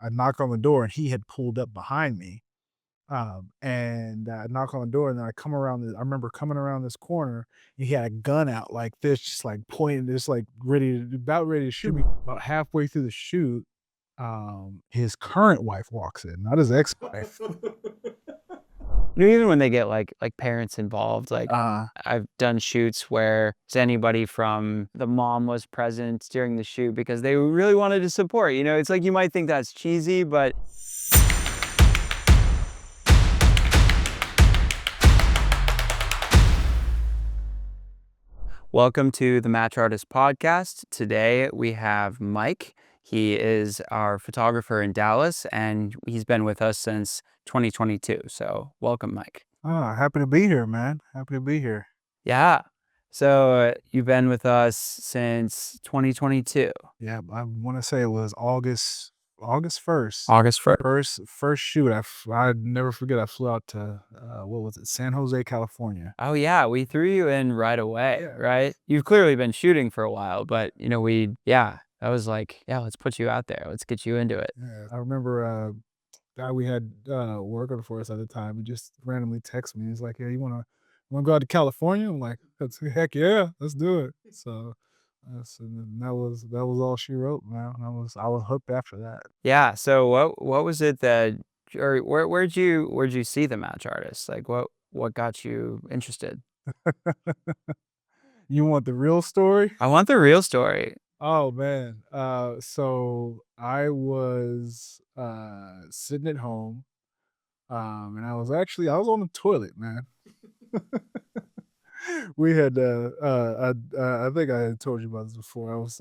I knock on the door and he had pulled up behind me. And I knock on the door and then I remember coming around this corner and he had a gun out like this, just like pointing, just like about ready to shoot me. About halfway through the shoot, his current wife walks in, not his ex-wife. Even when they get like parents involved, like Uh, I've done shoots where anybody from the mom was present during the shoot because they really wanted to support. It's like you might think that's cheesy, but welcome to the Match Artist Podcast. Today we have Mike. He is our photographer in Dallas, and he's been with us since 2022. So welcome, Mike. Happy to be here, man. Happy to be here. Yeah. So you've been with us since 2022. Yeah, I want to say it was August 1st. August 1st. First shoot. I'd never forget. I flew out to what was it? San Jose, California. Oh yeah, we threw you in right away, Yeah. right? You've clearly been shooting for a while, but that was like, yeah, let's put you out there. Let's get you into it. Yeah, I remember guy we had working for us at the time. He just randomly texted me. He's like, "Yeah, you wanna go out to California?" I'm like, "That's heck yeah, let's do it." And then that was all she wrote, man. I was hooked after that. Yeah. So what was it that, or where'd you see the Match Artist? Like what got you interested? You want the real story? I want the real story. Oh man. So I was sitting at home, and I was on the toilet, man. We had I think I had told you about this before. I was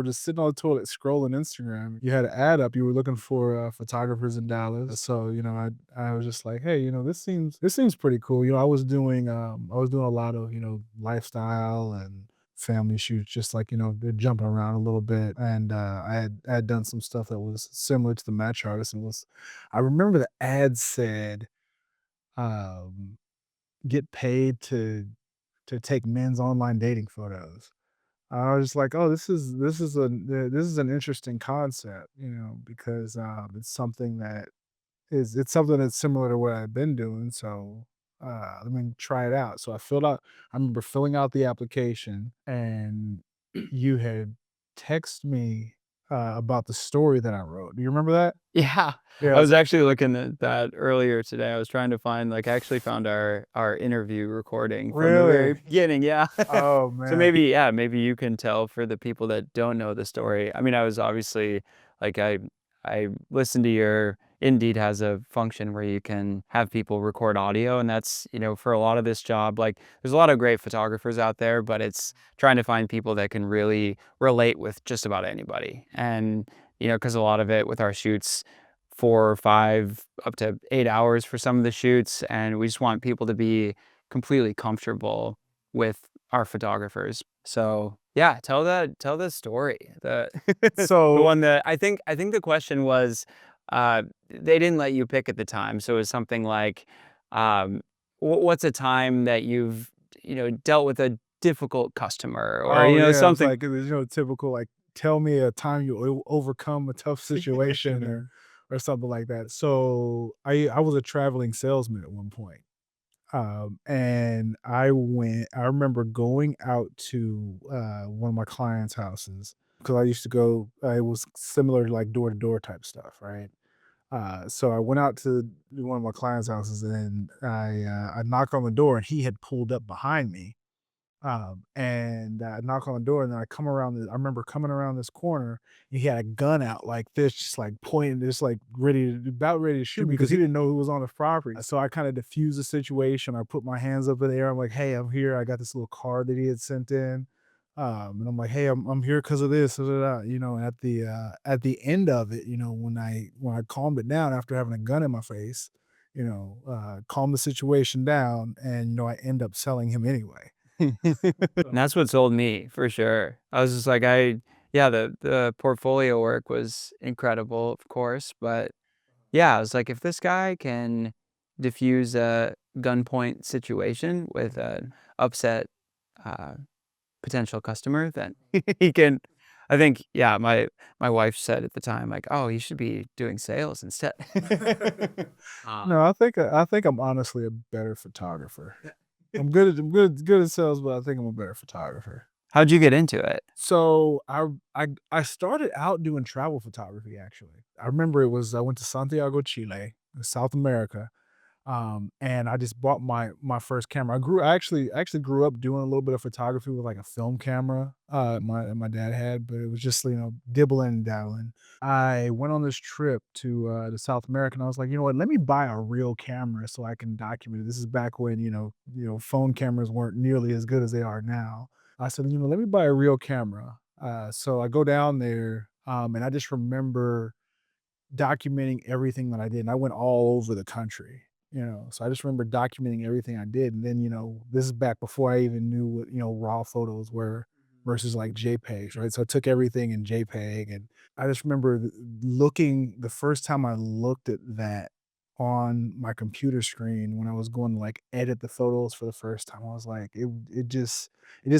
just sitting on the toilet scrolling Instagram. You had an ad up. You were looking for photographers in Dallas. So, I was just like, hey, this seems pretty cool. I was doing a lot of, lifestyle and family shoots, just like, they're jumping around a little bit. And I had done some stuff that was similar to the match artist, and was I remember the ad said, um get paid to take men's online dating photos. I was just like, "Oh, this is an interesting concept," because, it's something that's similar to what I've been doing, so, let me try it out. So I remember filling out the application, and you had text me, about the story that I wrote. Do you remember that? Yeah. I Yes. was actually looking at that earlier today. I was trying to find, like, I actually found our interview recording from the very Really? beginning, yeah. Oh, So man. maybe you can tell for the people that don't know the story. I mean, I was obviously like, I listened to your Indeed has a function where you can have people record audio, and that's, for a lot of this job, like, there's a lot of great photographers out there, but it's trying to find people that can really relate with just about anybody. And, because a lot of it with our shoots, 4 or 5 up to 8 hours for some of the shoots, and we just want people to be completely comfortable with our photographers. So, yeah, tell the story. The the So one that I think the question was, they didn't let you pick at the time, so it was something like, what's a time that you've, dealt with a difficult customer or, Oh, yeah, it was something. like, it was, typical, like, tell me a time you overcome a tough situation or something like that. So, I was a traveling salesman at one point, and I remember going out to, one of my clients' houses because I used to go it was similar to, like, door-to-door type stuff, right? So I went out to one of my clients' houses, and I knocked on the door, and he had pulled up behind me. And I knock on the door, and then I remember coming around this corner, and he had a gun out like this, just like pointing, just like about ready to shoot me because he didn't know who was on the property. So I kind of diffused the situation. I put my hands up in the air. I'm like, "Hey, I'm here." I got this little card that he had sent in. And I'm like, "Hey, I'm here because of this." Da, da, da. At the end of it, when I calmed it down after having a gun in my face, calm the situation down, and I end up selling him anyway. And that's what sold me for sure. I was just like, yeah, the portfolio work was incredible, of course, but yeah, I was like, if this guy can diffuse a gunpoint situation with an upset uh, potential customer, then he can. I think, yeah, my wife said at the time, like, "Oh, you should be doing sales instead." No, I think I'm honestly a better photographer. I'm good at sales, but I think I'm a better photographer. How'd you get into it? So I started out doing travel photography actually. I remember I went to Santiago, Chile, in South America. And I just bought my first camera. I actually grew up doing a little bit of photography with like a film camera, my dad had, but it was just, dibbling and dabbling. I went on this trip to South America, and I was like, "You know what? Let me buy a real camera so I can document it." This is back when, phone cameras weren't nearly as good as they are now. I said, "Let me buy a real camera." So I go down there, and I just remember documenting everything that I did, and I went all over the country, so I just remember documenting everything I did, and then, this is back before I even knew what, raw photos were versus, like, JPEGs, right? So I took everything in JPEG, and I just remember looking the first time I looked at that on my computer screen when I was going to, like, edit the photos for the first time, I was like, it just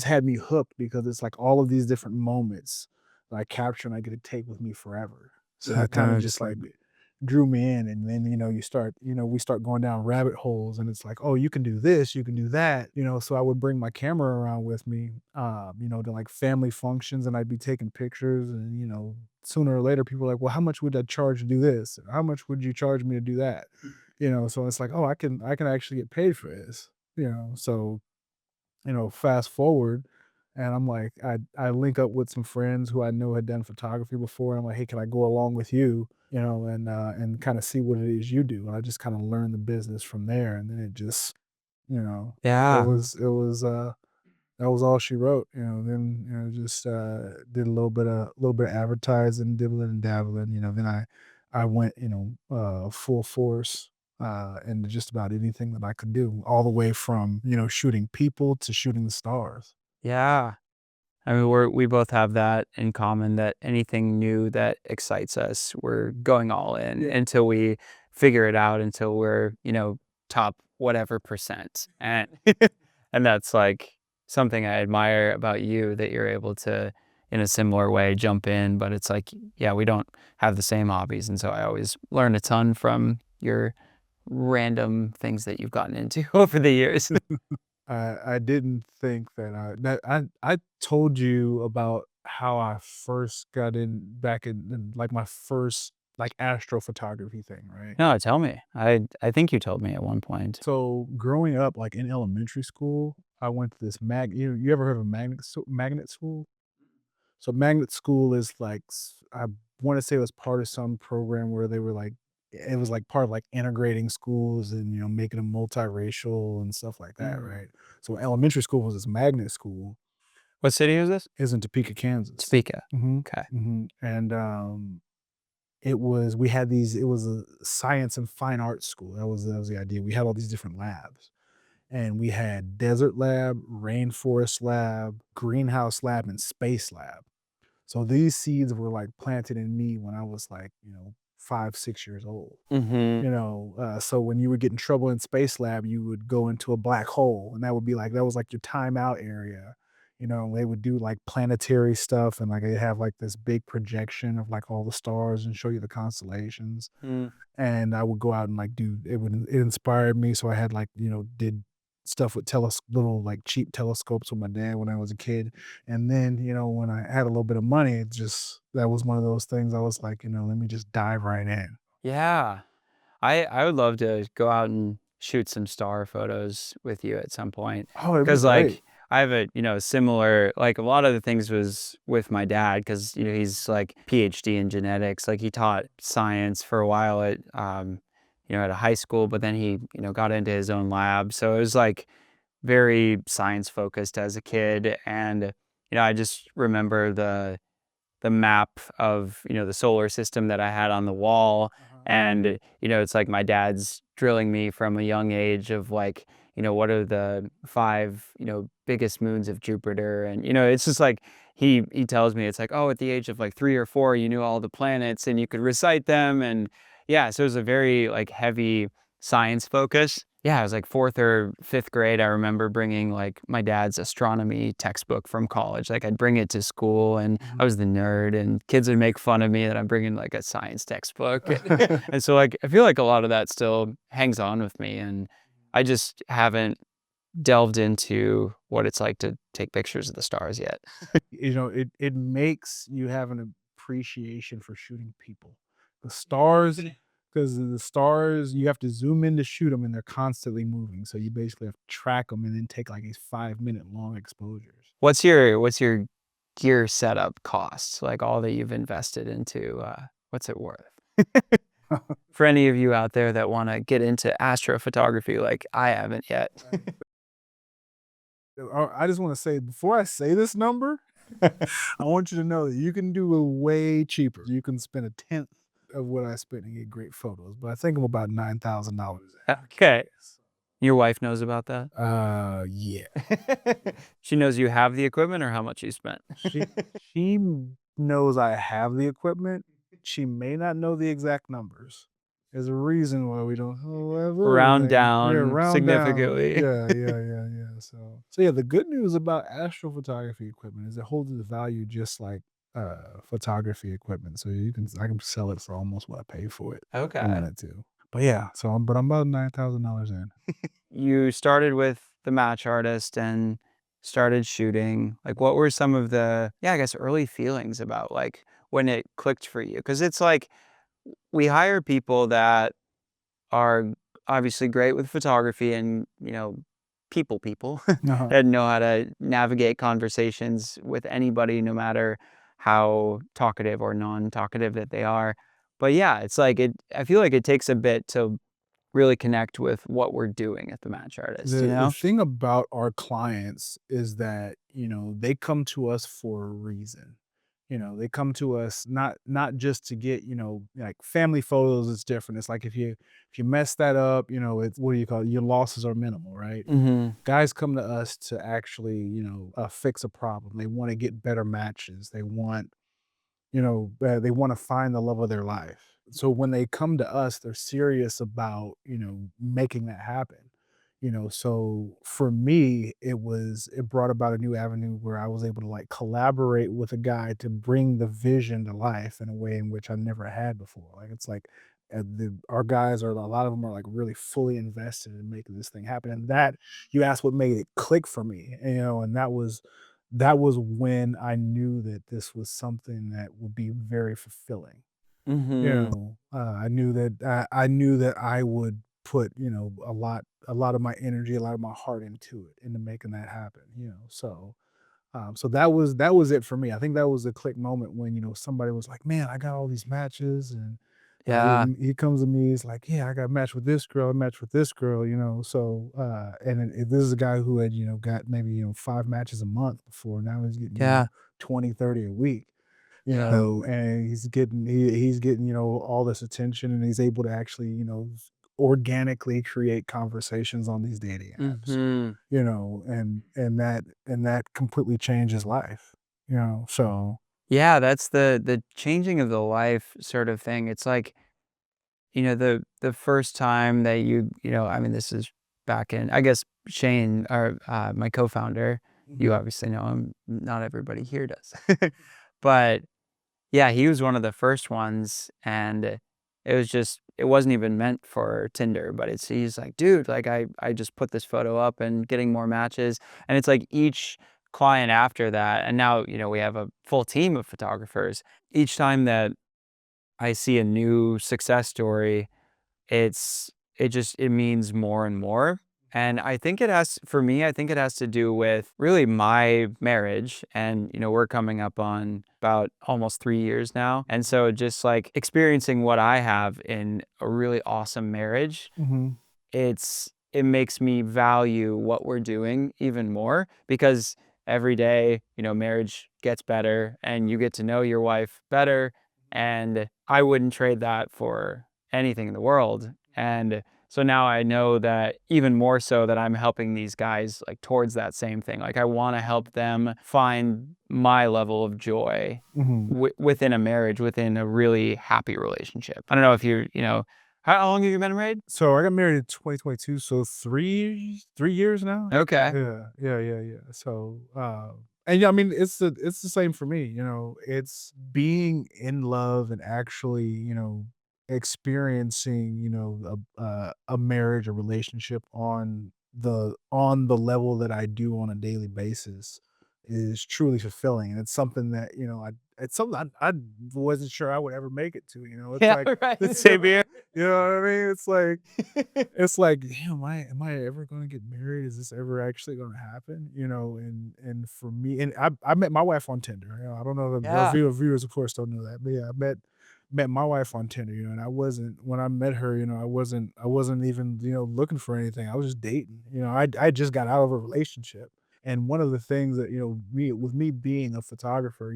had me hooked because it's, like, all of these different moments that I capture and I get to take with me forever. So that kinda just, like, drew me in, and then, we start going down rabbit holes, and it's like, "Oh, you can do this, you can do that," so I would bring my camera around with me, to, like, family functions, and I'd be taking pictures, and, sooner or later, people are like, "Well, how much would I charge to do this? How much would you charge me to do that?" So it's like, "Oh, I can actually get paid for this," so fast forward, and I'm like, I link up with some friends who I know had done photography before, and I'm like, "Hey, can I go along with you?" And kinda see what it is you do, and I just kinda learned the business from there, and then it just, you know, it Yeah. was, that was all she wrote, then, just, did a little bit of advertising, dibbling and dabbling, then I went, full force, into just about anything that I could do, all the way from, shooting people to shooting the stars. Yeah. I mean, we both have that in common that anything new that excites us, we're going all in Yeah. until we figure it out, until we're, top whatever percent. And and that's like something I admire about you that you're able to in a similar way jump in, but it's like, yeah, we don't have the same hobbies. And so I always learn a ton from your random things that you've gotten into over the years. I didn't think that I told you about how I first got in back in, like, my first, like, astrophotography thing, right? No, tell me. I think you told me at one point. So, growing up, like, in elementary school, I went to this you ever heard of magnet school? So, magnet school is, like, I wanna say it was part of some program where they were, like, it was, like, part of, like, integrating schools and, making them multiracial and stuff like that, Mm. right? So, elementary school was this magnet school. What city is this? Is in Topeka, Kansas. Topeka. Mhm, Okay. mhm, and, we had it was a science and fine arts school, that was the idea. We had all these different labs, and we had desert lab, rainforest lab, greenhouse lab, and space lab. So these seeds were, like, planted in me when I was, like, 5, 6 years old. Mhm. So when you would get in trouble in space lab, you would go into a black hole, and that was like your timeout area. They would do like planetary stuff, and like they have like this big projection of like all the stars and show you the constellations. Mm. And I would go out and like it inspired me. So I had like, did stuff with little like cheap telescopes with my dad when I was a kid. And then, when I had a little bit of money, that was one of those things I was like, let me just dive right in. Yeah. I would love to go out and shoot some star photos with you at some point, Oh, it'd be because great. like, I have a, similar like, a lot of the things was with my dad, because he's, like, PhD in genetics, like, he taught science for a while at, at a high school, but then he, got into his own lab, so it was, like, very science focused as a kid, and, I just remember the map of, the solar system that I had on the wall. Uh-huh. And, it's like my dad's drilling me from a young age of like, what are the five, biggest moons of Jupiter? And, it's just like he tells me it's like, oh, at the age of like 3 or 4, you knew all the planets and you could recite them. And yeah, so it was a very like heavy science focus. Yeah, it was like 4th or 5th grade. I remember bringing, like, my dad's astronomy textbook from college. Like, I'd bring it to school, and I Mhm. was the nerd, and kids would make fun of me that I'm bringing, like, a science textbook. And so, like, I feel like a lot of that still hangs on with me, and I just haven't delved into what it's like to take pictures of the stars yet. It makes you have an appreciation for shooting people. The stars, because the stars, you have to zoom in to shoot them, and they're constantly moving, so you basically have to track them and then take, like, these 5-minute long exposures. What's your gear setup cost? Like, all that you've invested into, what's it worth? For any of you out there that wanna get into astrophotography like I haven't yet. I just wanna say, before I say this number, I want you to know that you can do it way cheaper. You can spend a tenth of what I spent and get great photos, but I think I'm about $9,000 in. Okay. Your wife knows about that? Yeah. She knows you have the equipment or how much you spent? She knows I have the equipment. She may not know the exact numbers. There's a reason why we don't have Round everything. Yeah, down round down. significantly. Yeah. So yeah, the good news about astrophotography equipment is it holds its value just like photography equipment. So I can sell it for almost what I paid for it if I Okay. wanted to. But yeah, I'm about $9,000 in. You started with the match artist and started shooting. Like, what were some of the, yeah, I guess, early feelings about, like, when it clicked for you? Because it's like, we hire people that are obviously great with photography and, people Uh-huh. that know how to navigate conversations with anybody, no matter how talkative or non-talkative that they are. But yeah, it's like I feel like it takes a bit to really connect with what we're doing at the Match Artist, you The know? thing about our clients is that, they come to us for a reason. They come to us not just to get, like family photos is different. It's like if you mess that up, it's what do you call it? Your losses are minimal, right? Mhm. Guys come to us to actually, fix a problem. They want to get better matches. They want to find the love of their life. So when they come to us, they're serious about, making that happen. So for me, it brought about a new avenue where I was able to like collaborate with a guy to bring the vision to life in a way in which I never had before. Like it's like our guys are a lot of them are like really fully invested in making this thing happen. And that you asked what made it click for me, and that was when I knew that this was something that would be very fulfilling. Mhm. I knew that I would put, a lot of my energy, a lot of my heart into it, into making that happen. So that was it for me. I think that was a click moment when, somebody was like, "Man, I got all these matches," and Yeah. he comes to me, he's like, "Yeah, I got a match with this girl, a match with this girl," so, and this is a guy who had, got maybe, 5 matches a month before. Now he's getting, Yeah. 20, 30 a week. And he's getting, all this attention, and he's able to actually, organically create conversations on these dating apps, Mhm. and that completely changed his life, so Yeah, that's the changing of the life sort of thing. It's like, the first time that I mean, this is back in, I guess, Shane, or my co-founder, you Mhm. obviously know him. Not everybody here does. But yeah, he was one of the first ones, and it wasn't even meant for Tinder, but he's like, "Dude, like, I just put this photo up and getting more matches." And it's like each client after that, and now, we have a full team of photographers. Each time that I see a new success story, it means more and more. And I think for me, I think it has to do with really my marriage. And, we're coming up on about almost 3 years now. And so just like experiencing what I have in a really awesome marriage, Mhm. it makes me value what we're doing even more, because every day, marriage gets better and you get to know your wife better. And I wouldn't trade that for anything in the world. And so now I know that even more so that I'm helping these guys like towards that same thing. Like, I want to help them find my level of joy Mhm. within a marriage, within a really happy relationship. I don't know if How long have you been married? So I got married in 2022, so 3 years now? Okay. Yeah. So, and yeah, I mean, it's the same for me, it's being in love and actually, experiencing, a marriage, a relationship on the level that I do on a daily basis is truly fulfilling, and it's something that, it's something I wasn't sure I would ever make it to, it's Yeah, like, right. Same here. you know what I mean? It's like, damn, am I ever gonna get married? Is this ever actually gonna happen? And for me, and I met my wife on Tinder. I don't know if our Yeah. viewers, of course, don't know that, but yeah, I met my wife on Tinder. And I wasn't when I met her. I wasn't even looking for anything. I was just dating. I just got out of a relationship. And one of the things that me being a photographer,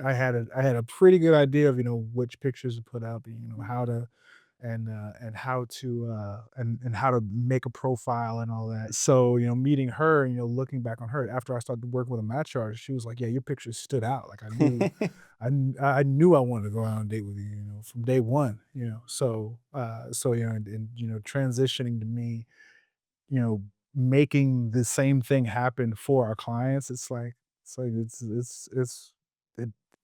I had a pretty good idea of which pictures to put out, how to and how to make a profile and all that. So, meeting her, looking back on her after I started working with a match artist, she was like, "Yeah, your pictures stood out." Like I knew I wanted to go out on a date with you, from day one. So transitioning to me, you know, making the same thing happen for our clients, it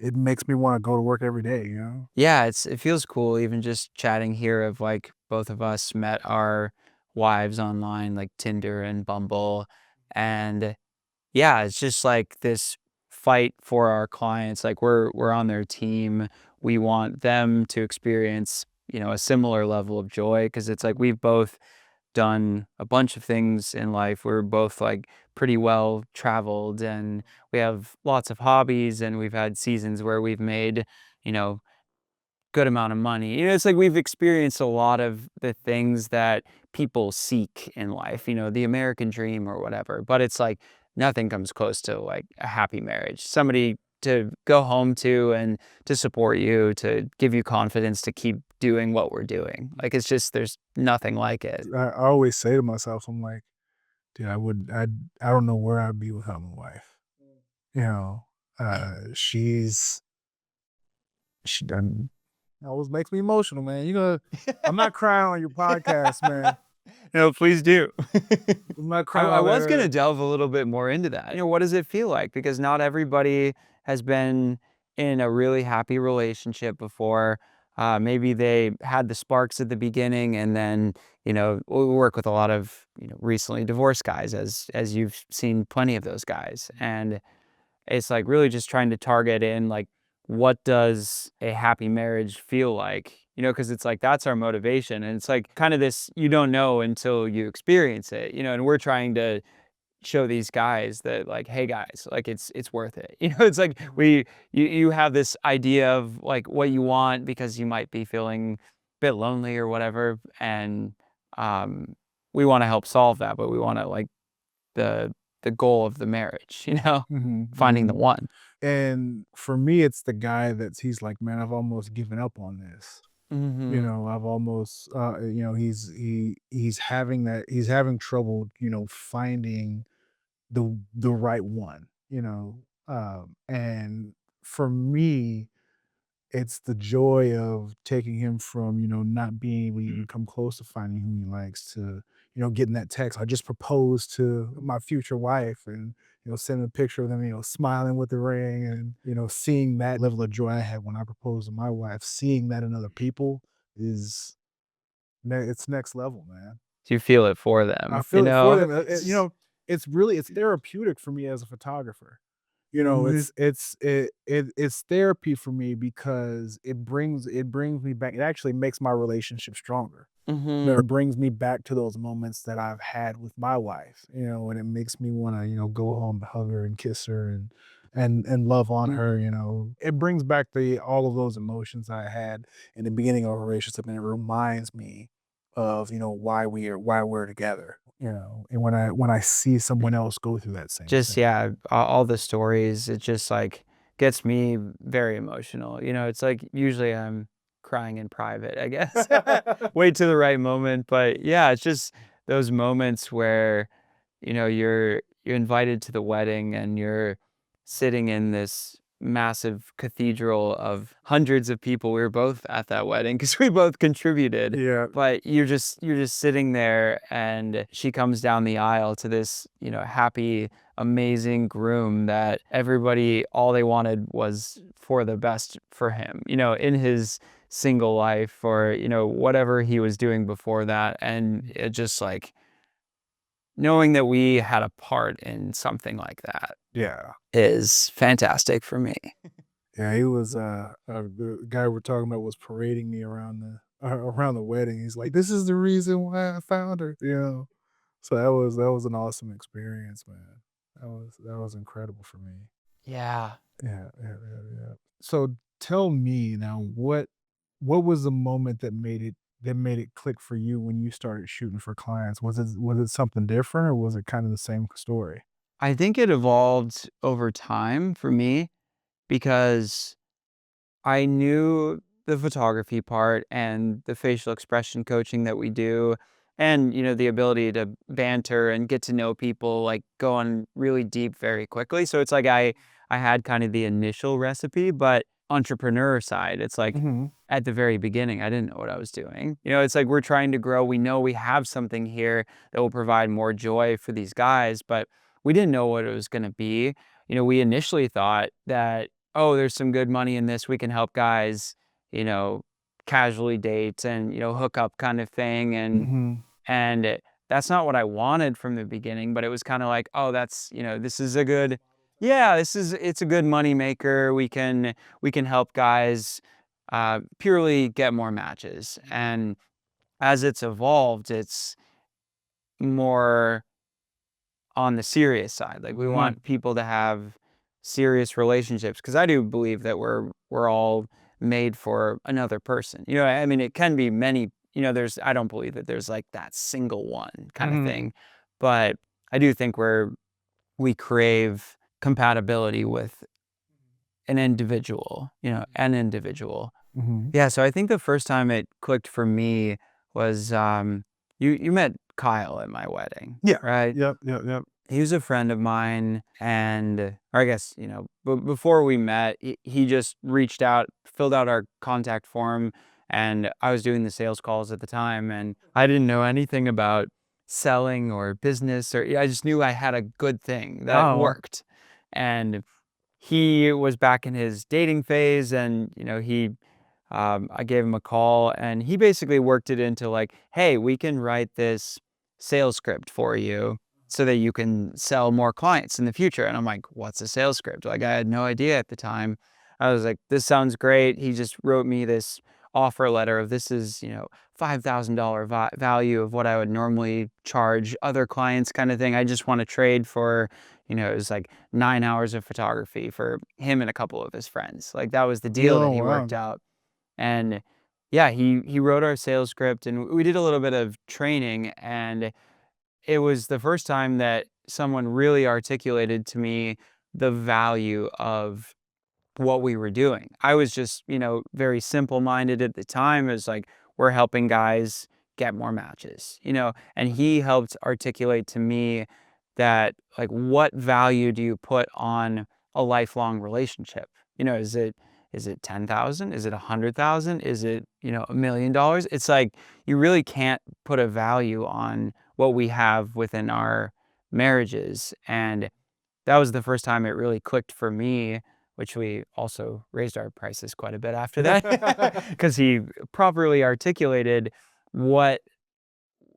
it makes me want to go to work every day. Yeah, it feels cool even just chatting here of, like, both of us met our wives online, like Tinder and Bumble, and yeah, it's just like this fight for our clients, like, we're on their team. We want them to experience, a similar level of joy because it's like we've both done a bunch of things in life. We're both like pretty well traveled and we have lots of hobbies and we've had seasons where we've made, you know, good amount of money. It's like we've experienced a lot of the things that people seek in life, the American dream or whatever. But it's like nothing comes close to like a happy marriage. Somebody to go home to and to support you, to give you confidence to keep doing what we're doing. Like it's just there's nothing like it. I always say to myself, I'm like, dude, I don't know where I'd be without my wife. You know, she done always makes me emotional, man. I'm not crying on your podcast, man. No, please do. I'm not I, crying I on was going to that. delve a little bit more into that. What does it feel like? Because not everybody has been in a really happy relationship before. Maybe they had the sparks at the beginning, and then we work with a lot of recently divorced guys, as you've seen plenty of those guys, and it's like really just trying to target in like what does a happy marriage feel like? Because it's like that's our motivation, and it's like kind of this you don't know until you experience it. And we're trying to show these guys that like, hey guys, like it's worth it. It's like Mhm, you have this idea of like what you want because you might be feeling a bit lonely or whatever, and um, we want to help solve that, but we want to like the the goal of the marriage, mhm, finding the mhm. one. And for me, it's the guy he's like, man, I've almost given up on this. Mhm. I've almost, he's having trouble, finding the right one. And for me, it's the joy of taking him from, not being able to even come close to finding who he likes to, getting that text. I just proposed to my future wife and, sending a picture of them, smiling with the ring and, seeing that level of joy I had when I proposed to my wife, seeing that in other people is it's next level, man. Do you feel it for I them, feel it for them. It's It's therapeutic for me as a photographer. Mhm. It's therapy for me because it brings me back. It actually makes my relationship stronger. Mhm. It brings me back to those moments that I've had with my wife, and it makes me wanna, go home, hug her and kiss her and love on her. It brings back the all of those emotions I had in the beginning of a relationship, and it reminds me of, why we're together, and when I see someone else go through that same Just thing. yeah, all the stories, it just, like, gets me very emotional, it's like, usually I'm crying in private, I guess. Wait to the right moment, but, yeah, it's just those moments where, you're invited to the wedding and you're sitting in this massive cathedral of hundreds of people. We were both at that wedding because we both contributed. Yeah. But you're just sitting there, and she comes down the aisle to this, happy, amazing groom that everybody, all they wanted was for the best for him, in his single life, or, whatever he was doing before that. And it just like knowing that we had a part in something like that Yeah. is fantastic for me. Yeah, he was, the guy we're talking about was parading me around the wedding. He's like, "This is the reason why I found her," you know? So that was an awesome experience, man. That was incredible for me. Yeah. Yeah, yeah, yeah, yeah. So tell me now, what was the moment that made it click for you when you started shooting for clients? Was it something different, or was it kind of the same story? I think it evolved over time for me because I knew the photography part and the facial expression coaching that we do, and, the ability to banter and get to know people, like, go on really deep very quickly. So it's like I had kind of the initial recipe, but entrepreneur side, it's like Mhm, at the very beginning, I didn't know what I was doing. It's like we're trying to grow. We know we have something here that will provide more joy for these guys, but we didn't know what it was going to be. We initially thought that, oh, there's some good money in this. We can help guys, you know, casually date and, hook up kind of thing. mhm, That's not what I wanted from the beginning, but it was kind of like, oh, this is a good, yeah, it's a good money maker. We can help guys purely get more matches. And as it's evolved, it's more on the serious side. Like we mhm. want people to have serious relationships because I do believe that we're all made for another person. I mean, it can be many, I don't believe that there's like that single one kind of Mhm, thing. But I do think we crave compatibility with an individual. mhm. Yeah, so I think the first time it clicked for me was you met Kyle at my wedding, Yeah. right? Yep, yep, yep. He was a friend of mine, and or I guess, before we met, he just reached out, filled out our contact form, and I was doing the sales calls at the time, and I didn't know anything about selling or business, or I just knew I had a good thing that Oh, worked. And he was back in his dating phase, and I gave him a call, and he basically worked it into like, hey, we can write this sales script for you so that you can sell more clients in the future. And I'm like, what's a sales script? Like, I had no idea at the time. I was like, this sounds great. He just wrote me this offer letter of this is, $5,000 value of what I would normally charge other clients kind of thing. I just want to trade for, it was like 9 hours of photography for him and a couple of his friends. Like that was the deal that oh, he wow. worked out. And yeah, he wrote our sales script, and we did a little bit of training, and it was the first time that someone really articulated to me the value of what we were doing. I was just, very simple-minded at the time. It was like, we're helping guys get more matches, and he helped articulate to me that, like, what value do you put on a lifelong relationship? Is it 10,000? Is it 100,000? Is it, $1 million? It's like, you really can't put a value on what we have within our marriages. And that was the first time it really clicked for me, which we also raised our prices quite a bit after that because he properly articulated what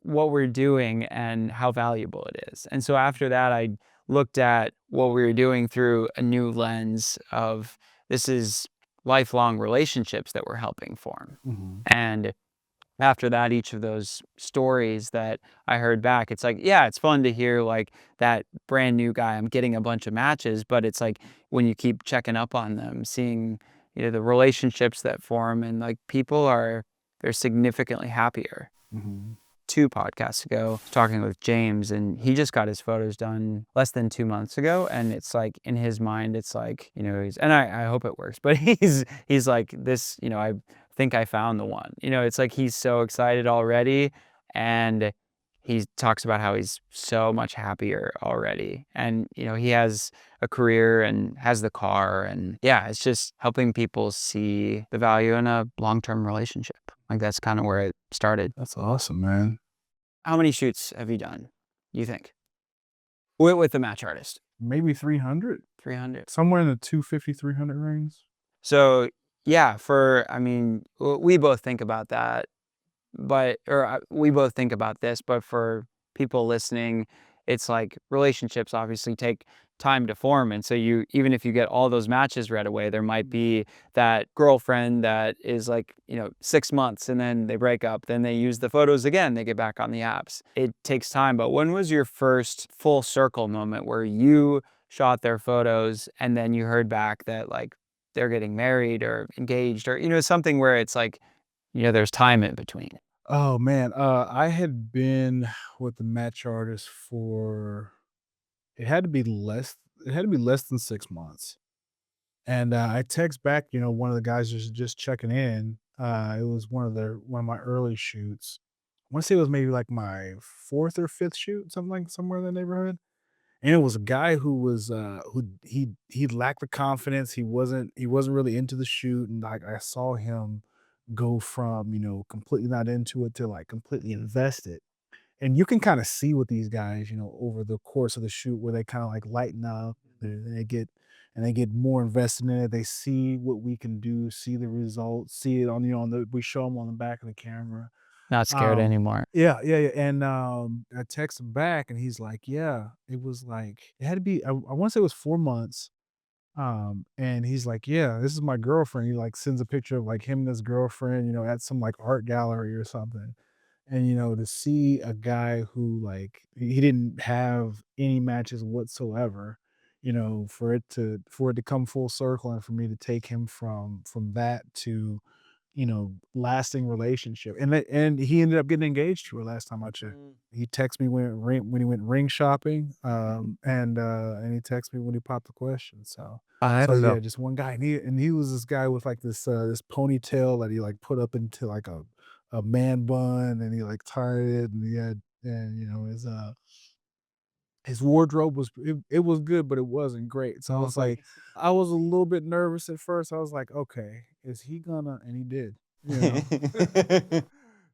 what we're doing and how valuable it is. And so after that, I looked at what we were doing through a new lens of this is lifelong relationships that we're helping form. Mhm. And after that, each of those stories that I heard back, it's like, yeah, it's fun to hear like that brand new guy. I'm getting a bunch of matches, but it's like when you keep checking up on them, seeing, the relationships that form, and like they're significantly happier. Mhm. 2 podcasts ago, I was talking with James, and he just got his photos done less than 2 months ago, and it's like, in his mind, it's like, and I hope it works, but he's like, "This, I think I found the one." It's like he's so excited already, and he talks about how he's so much happier already. And, he has a career and has the car. And yeah, it's just helping people see the value in a long-term relationship. Like that's kind of where it started. That's awesome, man. How many shoots have you done, you think? With the match artist? Maybe 300? 300. Somewhere in the 250, 300 range. So yeah, I mean, we both think about that. We both think about this, but for people listening, it's like relationships obviously take time to form. And so even if you get all those matches right away, there might be that girlfriend that is like, 6 months and then they break up, then they use the photos again, they get back on the apps. It takes time. But when was your first full circle moment where you shot their photos and then you heard back that like they're getting married or engaged or, something where it's like, there's time in between? Oh, man, I had been with the match artist for it had to be less than 6 months, and, I text back, one of the guys just checking in. It was one of my early shoots. I wanna say it was maybe, like, my 4th or 5th shoot, somewhere in the neighborhood, and it was a guy who was, he lacked the confidence, he wasn't really into the shoot, and, like, I saw him go from, completely not into it to, like, completely invested. And you can kinda see with these guys, over the course of the shoot where they kinda, like, lighten up, and they get more invested in it. They see what we can do, see the results, see it on, we show them on the back of the camera. Not scared Um, anymore. yeah, yeah, yeah, and, I text him back, and he's like, "Yeah." It had to be, I wanna say it was 4 months, and he's like, "Yeah, this is my girlfriend." He, like, sends a picture of, like, him and his girlfriend, at some, like, art gallery or something. And, to see a guy who, like, he didn't have any matches whatsoever, for it to come full circle and for me to take him from that to, lasting relationship. And he ended up getting engaged to her last time I checked. Mm. He texted me when he went ring shopping, and he texted me when he popped the question. So I so don't yeah, know. just one guy, and he was this guy with like this ponytail that he like put up into like a man bun, and he like tied it, and he had and his wardrobe it was good, but it wasn't great. So I was like, I was a little bit nervous at first. I was like, "Okay, is he gonna," and he did, you know?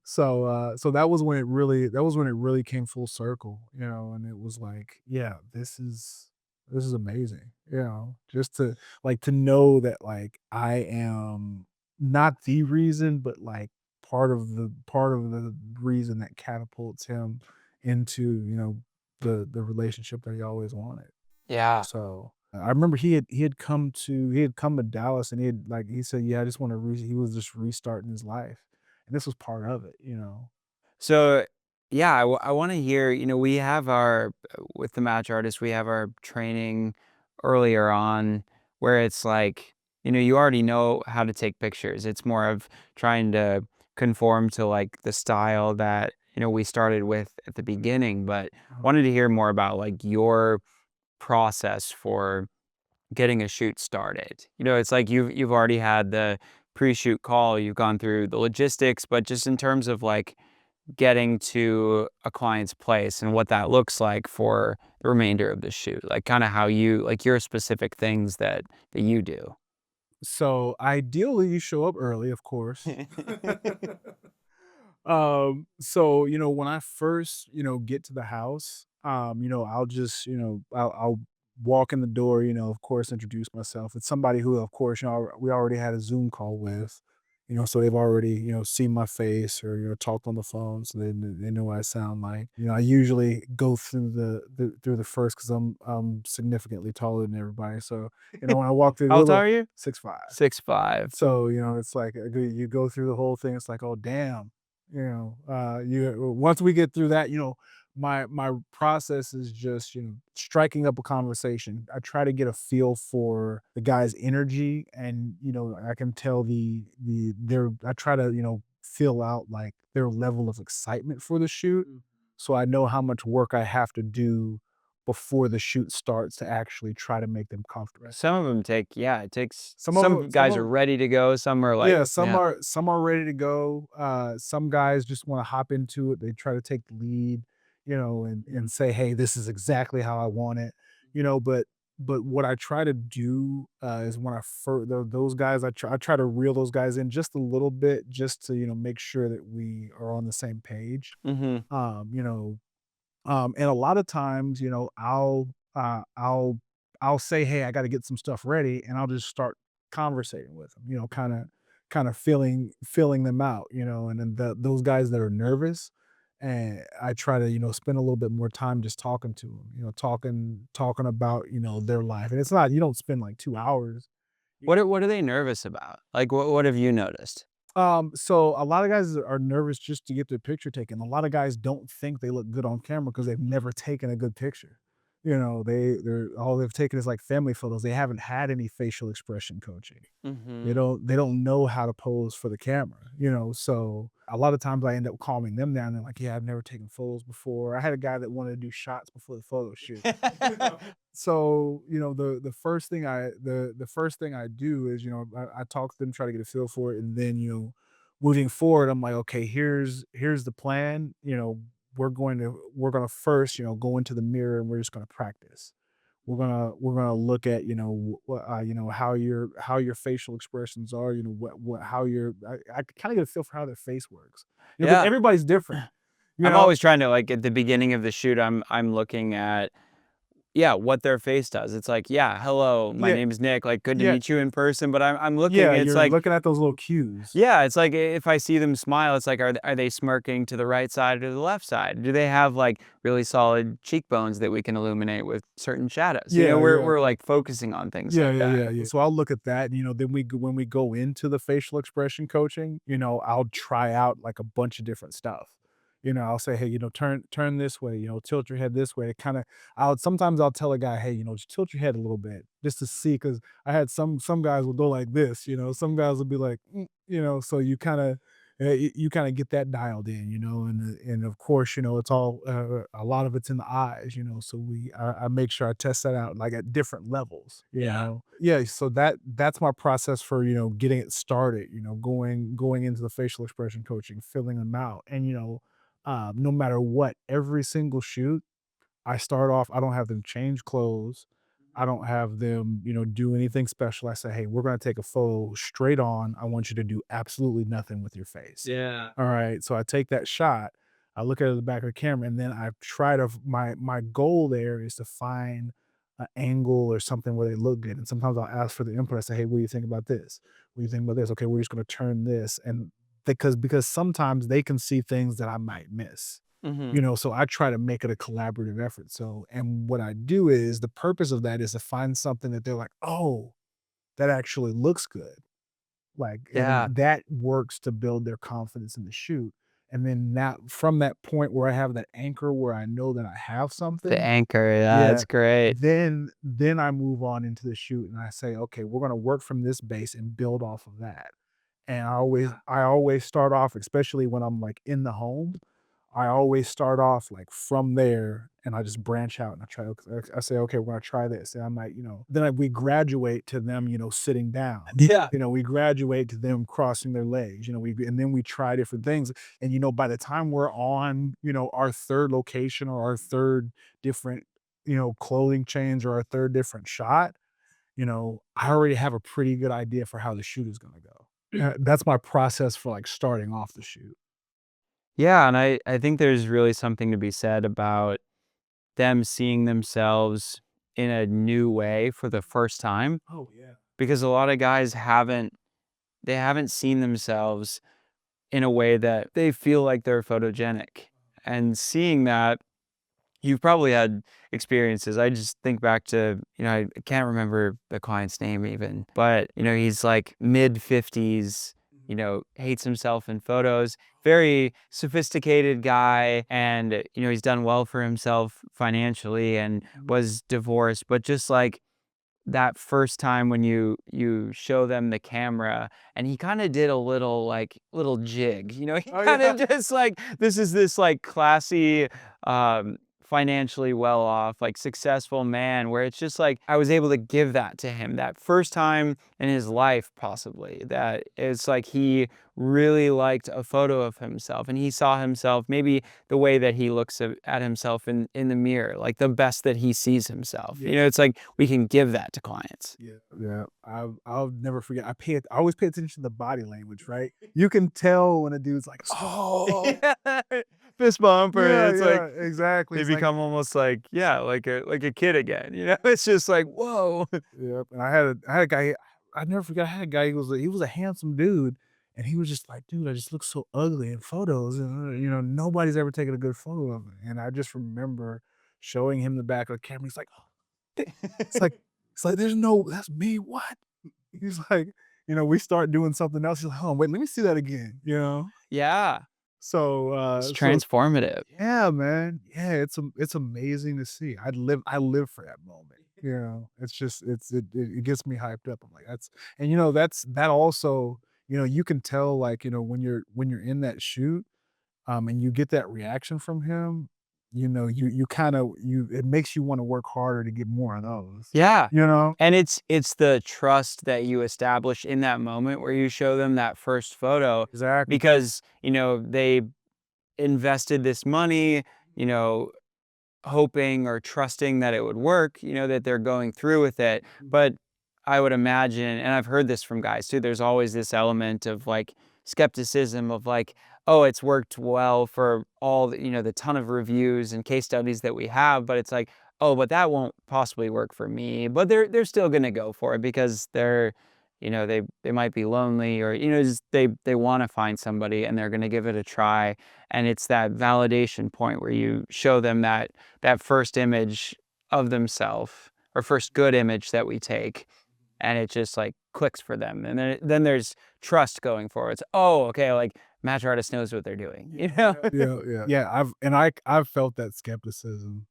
So that was when it really came full circle, and it was like, yeah, this is amazing, just to know that, like, I am not the reason, but, like, part of the reason that catapults him into, the relationship that he always wanted. Yeah. So, I remember he had come to Dallas, and he said, "Yeah, I just wanna re" he was just restarting his life, and this was part of it. So, yeah, I wanna hear, we have with the match artist, we have our training earlier on where it's like, you already know how to take pictures. It's more of trying to conform to, like, the style that, we started with at the beginning, but Uh-huh. wanted to hear more about, like, your process for getting a shoot started. It's like you've already had the pre-shoot call, you've gone through the logistics, but just in terms of, like, getting to a client's place and what that looks like for the remainder of the shoot, like, kinda how you like, your specific things that you do. So, ideally, you show up early, of course. So, when I first, get to the house, I'll just, I'll walk in the door, of course, introduce myself. It's somebody who, of course, we already had a Zoom call with, so they've already, seen my face or, talked on the phone, so they know what I sound like. I usually go through the first because I'm significantly taller than everybody. So, when I walk through the How tall little are you? 6'5". 6'5". So, it's like, you go through the whole thing, it's like, "Oh, damn," once we get through that, my process is just, striking up a conversation. I try to get a feel for the guy's energy, and, I can tell I try to, feel out, like, their level of excitement for the shoot, so I know how much work I have to do before the shoot starts to actually try to make them comfortable. Some of them take yeah, it takes Some of some them, some guys are of ready to go, some are like Yeah, some yeah. are some are ready to go. Some guys just wanna hop into it. They try to take the lead. and say, "Hey, this is exactly how I want it," but what I try to do, is when I those guys, I try to reel those guys in just a little bit just to, make sure that we are on the same page. Mhm. Um, you know, and a lot of times, I'll say, "Hey, I gotta get some stuff ready," and I'll just start conversating with them, kinda feeling them out, and then those guys that are nervous, and I try to, spend a little bit more time just talking to them, talking about, their life, and it's not you don't spend, like, 2 hours. What are they nervous about? Like, what have you noticed? So a lot of guys are nervous just to get their picture taken. A lot of guys don't think they look good on camera because they've never taken a good picture. They're all they've taken is like family photos. They haven't had any facial expression coaching. They Mhm. don't they don't know how to pose for the camera, so a lot of times I end up calming them down. They're like, "Yeah, I've never taken photos before." I had a guy that wanted to do shots before the photo shoot. So, the first thing I do is, I talk to them, try to get a feel for it, and then, moving forward, I'm like, "Okay, here's the plan, we're gonna first, go into the mirror and we're just gonna practice." We're gonna look at, how your facial expressions are, what how your I kinda get a feel for how their face works, because Yeah. everybody's different, you I'm know? always trying to, like, at the beginning of the shoot, I'm looking at, yeah, what their face does. It's like, "Yeah, hello, my Yeah, name's Nick, like, good to yeah, meet you in person," but I'm looking, yeah, it's you're like, looking at those little cues. yeah, it's like if I see them smile, it's like, are they smirking to the right side or the left side? Do they have, like, really solid cheekbones that we can illuminate with certain shadows? Yeah, yeah. We're, like, focusing on things Yeah, like yeah, that. yeah, yeah. So I'll look at that, and, then when we go into the facial expression coaching, I'll try out like a bunch of different stuff. I'll say, "Hey, turn this way, tilt your head this way." It kinda I'll tell a guy, "Hey, just tilt your head a little bit," just to see, because I had some guys will go like this, some guys will be like, so you kinda get that dialed in, and of course, it's all, a lot of it's in the eyes, so I make sure I test that out, like, at different levels, Yeah. Yeah, so that's my process for, getting it started, going into the facial expression coaching, filling them out, and, no matter what, every single shoot I don't have them change clothes. I don't have them, do anything special. I say, "Hey, we're gonna take a photo straight on. I want you to do absolutely nothing with your face." Yeah. All right. So I take that shot, I look at it at the back of the camera, and then I try to my goal there is to find an angle or something where they look good. And sometimes I'll ask for the input. I say, "Hey, what do you think about this? What do you think about this? Okay, we're just gonna turn this." And because sometimes they can see things that I might miss. Mhm. So I try to make it a collaborative effort. So, and what I do is the purpose of that is to find something that they're like, "Oh, that actually looks good." Like, and Yeah. then that works to build their confidence in the shoot. And then now from that point where I have that anchor where I know that I have The something, anchor, yeah, yeah, it's great. then I move on into the shoot and I say, "Okay, we're gonna work from this base and build off of that." And I always start off, especially when I'm, like, in the home, I always start off, like, from there, and I just branch out and I say, "Okay, we're gonna try this," and I might, we graduate to them, sitting down. Yeah. We graduate to them crossing their legs, and then we try different things, and, by the time we're on, our 3rd location or our 3rd different, clothing change or our 3rd different shot, I already have a pretty good idea for how the shoot is gonna go. That's my process for, like, starting off the shoot. Yeah, and I think there's really something to be said about them seeing themselves in a new way for the first time, Oh, yeah. because a lot of guys haven't seen themselves in a way that they feel like they're photogenic. And seeing that, you've probably had experiences. I just think back to, I can't remember the client's name even, but, he's like mid-50s, hates himself in photos, very sophisticated guy, and, he's done well for himself financially and Mhm. was divorced, but just like that first time when you show them the camera, and he kinda did a little, like, little jig, he Oh, kind yeah. of just like, this is this, like, classy, financially well off, like successful man, where it's just like I was able to give that to him that first time in his life, possibly. That it's like he really liked a photo of himself and he saw himself maybe the way that he looks at himself in the mirror, like the best that he sees himself. Yeah. You know, it's like we can give that to clients. Yeah, yeah. I'll never forget. I always pay attention to the body language, right? You can tell when a dude's like, "Oh." Yeah. Fist bump, or Yeah, it's like yeah, exactly. they It's like, become almost like, yeah, like a kid again, you know? It's just like, whoa. yep. And I had a guy. I never forget. I had a guy. He was a handsome dude, and he was just like, "Dude, I just look so ugly in photos, and nobody's ever taken a good photo of me." And I just remember showing him the back of the camera. He's like, it's like it's like, "There's no that's me, what?" He's like, we start doing something else, he's like, "Oh, wait, let me see that again," you know? Yeah, So, it's so transformative. yeah, man. Yeah, it's amazing to see. I live for that moment, It's just it gets me hyped up. I'm like, that's and, that also, you can tell, like, when you're in that shoot, and you get that reaction from him, you kinda it makes you wanna work harder to get more of those, Yeah, you know? and it's the trust that you establish in that moment where you show them that first photo Exactly. because, they invested this money, you know, hoping or trusting that it would work, that they're going through with it. But I would imagine, and I've heard this from guys too, there's always this element of like skepticism of like, oh, it's worked well for all the ton of reviews and case studies that we have, but it's like, oh, but that won't possibly work for me. But they're still gonna go for it because they might be lonely or just they want to find somebody and they're gonna give it a try. And it's that validation point where you show them that first image of themselves or first good image that we take, and it just like clicks for them, and then there's trust going forward. It's, oh, okay, like match artist knows what they're doing, Yeah, you know. yeah, yeah. Yeah, I've felt that skepticism,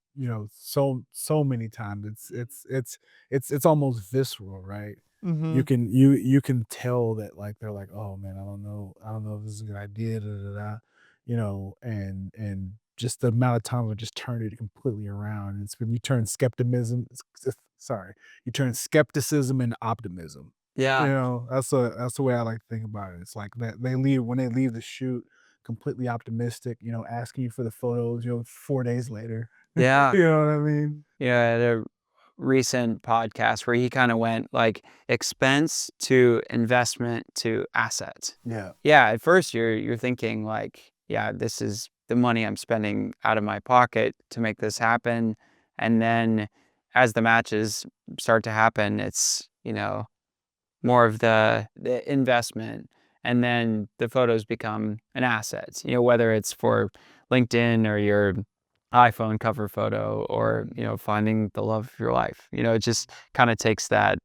so many times. It's almost visceral, right? You Hmm. can you can tell that, like, they're like, "Oh, man, I don't know if this is a good idea, da, da, da," and just the amount of time would just turn it completely around. It's when you turn sorry, you turn skepticism into optimism. Yeah, That's the way I like to think about it. It's like that when they leave the shoot completely optimistic, asking you for the photos, 4 days later. yeah, You know what I mean? yeah. The recent podcast where he kind of went like expense to investment to asset. Yeah. Yeah, at first you're thinking like, yeah, this is the money I'm spending out of my pocket to make this happen. And then as the matches start to happen, it's, more of the investment. And then the photos become an asset, whether it's for LinkedIn or your iPhone cover photo or, finding the love of your life. It just kind of takes that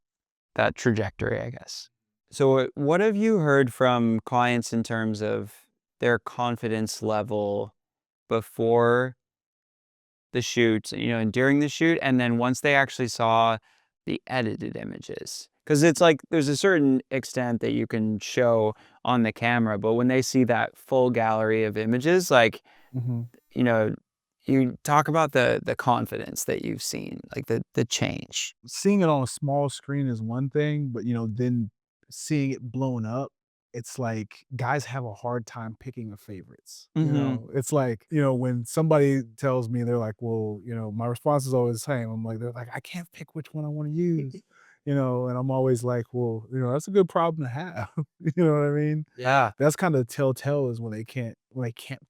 trajectory, I guess. So, what have you heard from clients in terms of their confidence level before the shoot, and during the shoot, and then once they actually saw the edited images? Because it's like there's a certain extent that you can show on the camera, but when they see that full gallery of images, like, Mhm. you know, you talk about the confidence that you've seen, like the change. Seeing it on a small screen is one thing, but, then seeing it blown up, it's like guys have a hard time picking the favorites, Mhm. It's like, when somebody tells me, they're like, "Well," my response is always the same. They're like, "I can't pick which one I wanna use," and I'm always like, "Well, that's a good problem to have." You know what I mean? Yeah. That's kinda telltale is when they can't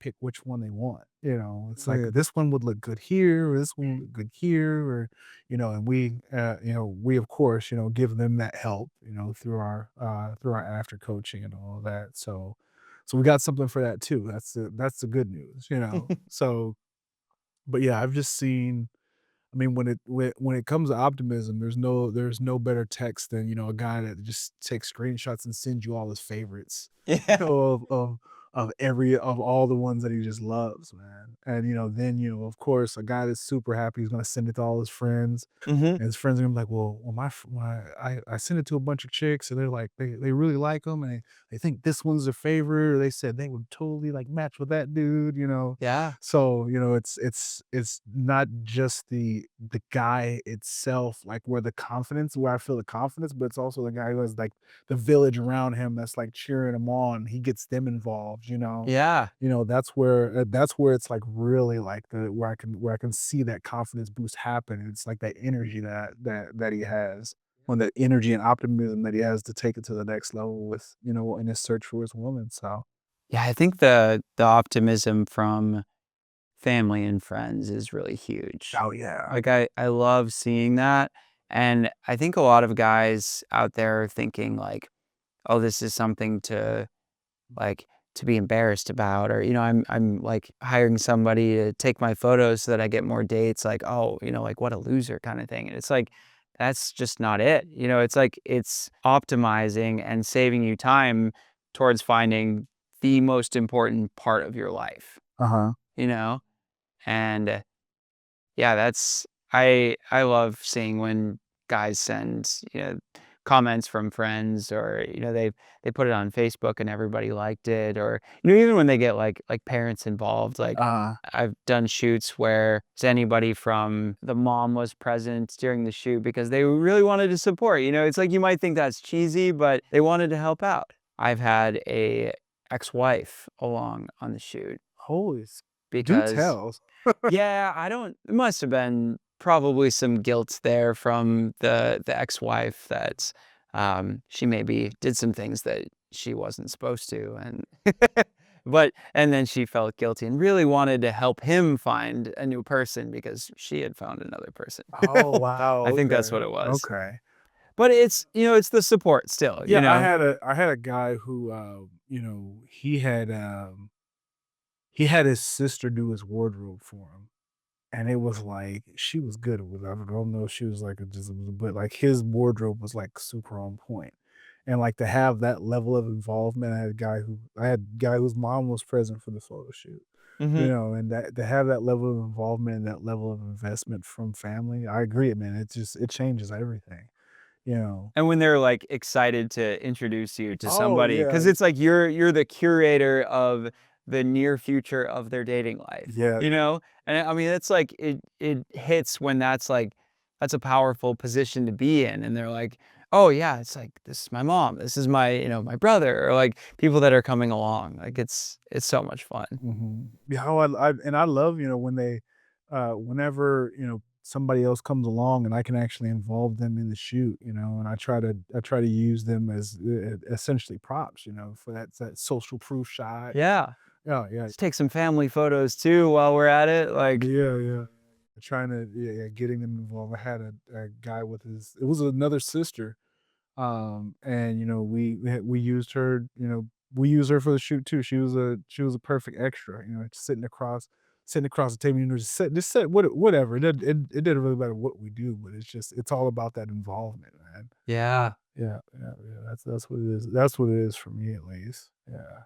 pick which one they want, It's like, "This one would look good here, or this one would look good here," or and we of course, give them that help, through our after coaching and all of that. So we got something for that too. That's the good news. So, but yeah, I've just seen. I mean, when it comes to optimism, there's no better text than a guy that just takes screenshots and sends you all his favorites, Yeah. of all the ones that he just loves, man. And, then, of course, a guy that's super happy, he's gonna send it to all his friends, Mhm. and his friends are gonna be like, "Well, I sent it to a bunch of chicks, and they're like, they really like him, and they think this one's their favorite, or they said they would totally, like, match with that dude," you know? Yeah. So, it's not just the guy itself, like, where I feel the confidence, but it's also the guy who has, like, the village around him that's, like, cheering him on, he gets them involved, you know? Yeah. That's where it's, like, really, like, where I can see that confidence boost happen, it's, like, that energy that he has, or that energy and optimism that he has to take it to the next level with, in his search for his woman, so. Yeah, I think the optimism from family and friends is really huge. Oh, yeah. Like, I love seeing that, and I think a lot of guys out there are thinking like, "Oh, this is something to, like, to be embarrassed about," or, I'm, like, hiring somebody to take my photos so that I get more dates, like, "Oh, like, what a loser," kinda thing, and it's like, that's just not it, it's like, it's optimizing and saving you time towards finding the most important part of your life, Uh-huh. you know? And yeah, I love seeing when guys send, comments from friends or, they put it on Facebook and everybody liked it or, even when they get like parents involved, like Uh-huh. I've done shoots where anybody from the mom was present during the shoot because they really wanted to support, it's like you might think that's cheesy, but they wanted to help out. I've had a ex-wife along on the shoot Holy s do because tell. yeah, I don't it must have been probably some guilt there from the ex-wife that, she maybe did some things that she wasn't supposed to, and and then she felt guilty and really wanted to help him find a new person because she had found another person. Oh, wow, I think that's okay, what it was. okay. But it's the support still, Yeah, I had a guy who, he had his sister do his wardrobe for him, and it was like she was good with it. I don't know if she was like a just but, like, his wardrobe was, like, super on point, and, like, to have that level of involvement, I had a guy whose mom was present for the photo shoot, Mhm. and that to have that level of involvement and that level of investment from family, I agree, man, it changes everything, you know? And when they're, like, excited to introduce you to Oh, somebody, yeah, because it's like you're the curator of the near future of their dating life, yeah, you know? And, I mean, it's like it hits when that's a powerful position to be in, and they're like, "Oh, yeah, it's like, this is my mom, this is my, my brother," or, like, people that are coming along, like, it's so much fun. mhm. Yeah, oh, I love, when whenever, somebody else comes along and I can actually involve them in the shoot, and I try to use them as, essentially props, for that social proof shot. Yeah. Yeah, yeah. Let's take some family photos too while we're at it, like Yeah, yeah. Trying to yeah, getting them involved. I had a guy with his it was another sister. And we used her, we used her for the shoot too. She was a perfect extra, sitting across the table, just sit whatever. It didn't really matter what we do, but it's all about that involvement, man. yeah. Yeah, yeah, yeah. That's what it is. That's what it is for me at least. Yeah.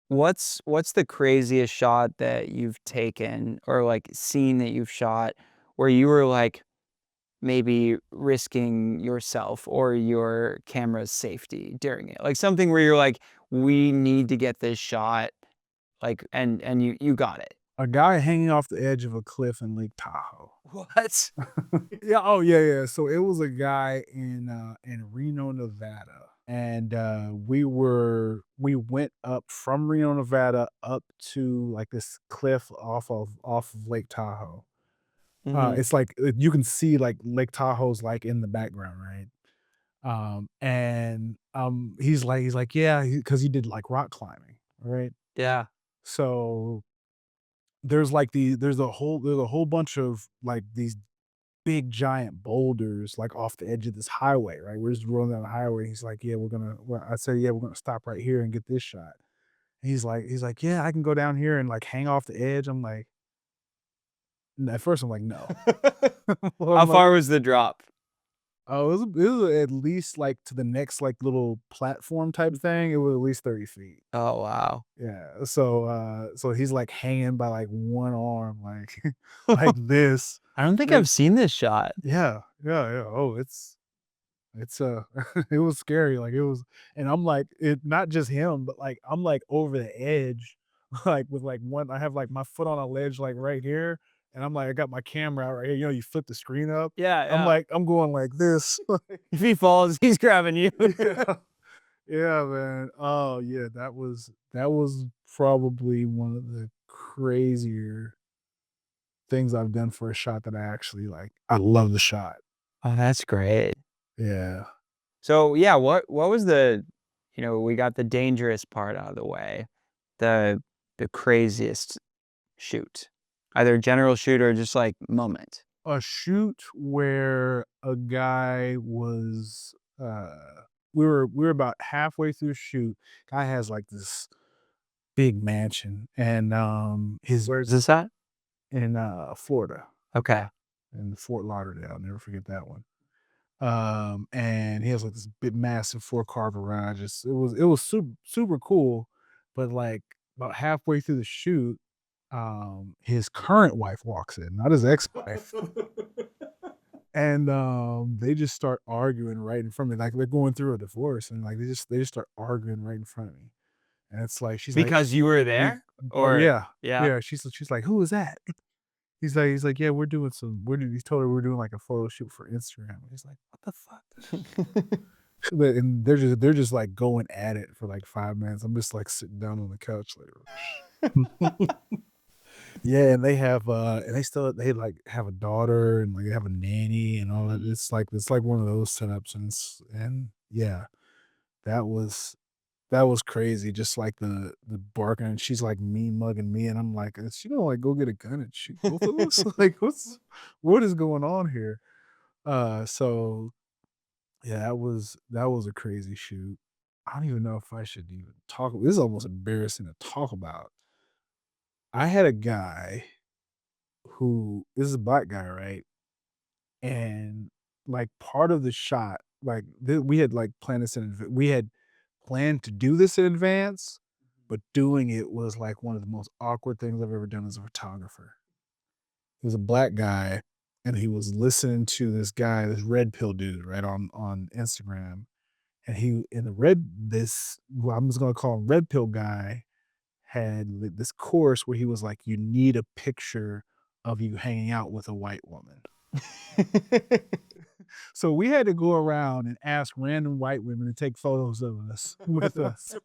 What's the craziest shot that you've taken or, like, scene that you've shot where you were, like, maybe risking yourself or your camera's safety during it? Like, something where you're like, "We need to get this shot," like, and you got it. A guy hanging off the edge of a cliff in Lake Tahoe. What? Yeah, oh, yeah, yeah. So it was a guy in Reno, Nevada, and, we went up from Reno, Nevada, up to, like, this cliff off of Lake Tahoe. Mhm. It's like, you can see, like, Lake Tahoe's, like, in the background, right? He's like, "Yeah," because he did, like, rock climbing, right? Yeah. So, there's a whole bunch of, like, these big giant boulders, like, off the edge of this highway, right? We're just rolling down the highway. He's like, "Yeah, I said, "Yeah, we're gonna stop right here and get this shot." He's like, "Yeah, I can go down here and, like, hang off the edge." I'm like at first I'm like, "No." Well, How I'm like far was the drop? Oh, it was at least, like, to the next, like, little platform type thing, it was at least 30 feet. Oh, wow. Yeah, so he's, like, hanging by, like, one arm, like like this. I don't think It I've seen this shot. Yeah, yeah, yeah. Oh, it was scary, like, it was and I'm, like it not just him, but, like, I'm, like, over the edge, like, with, like, one I have, like, my foot on a ledge, like, right here, and I'm, like I got my camera out right here, you flip the screen up. Yeah, yeah. I'm going like this, like If he falls, he's grabbing you. yeah. Yeah, man. Oh, yeah, that was probably one of the crazier things I've done for a shot that I actually like. I love the shot. Oh, that's great. Yeah. So, yeah, what was we got the dangerous part out of the way, the the craziest shoot, either general shoot or just, like, moment. A shoot where a guy was, we were about halfway through the shoot. Guy has, like, this big mansion, and, his Where's this at? in, Florida, Okay. in Fort Lauderdale, I'll never forget that one. And he has, like, this big massive four-car garage. It was super cool, but, like, about halfway through the shoot, his current wife walks in, not his ex-wife, and, they just start arguing right in front of me, like, they're going through a divorce, and, like, they just start arguing right in front of me, and it's like she's like, Because you were "We" there? oh, Or yeah, yeah. yeah, she's like, "Who is that?" He's like, "Yeah, he told her we're doing, like, a photo shoot for Instagram." He's like, "What the fuck?" And they're just, like, going at it for, like, 5 minutes. I'm just, like, sitting down on the couch like yeah, and they like, have a daughter and, like, they have a nanny and all that. It's like one of those setups, and yeah, that was that was crazy, just, like, the barking, and she's, like, mean mugging me, and I'm like, "Is she gonna, like, go get a gun and shoot both of us?" Like, what is going on here? So yeah, that was a crazy shoot. I don't even know if I should even talk this is almost embarrassing to talk about. I had a guy who this is a black guy, right? And, like, part of the shot, like, we had, like, planned this in adv we had planned to do this in advance, but doing it was, like, one of the most awkward things I've ever done as a photographer. He was a black guy, and he was listening to this guy, this red pill dude, right, on Instagram. And the red this well, I'm just gonna call him red pill guy had this course where he was like, "You need a picture of you hanging out with a white woman." So we had to go around and ask random white women to take photos of us with us.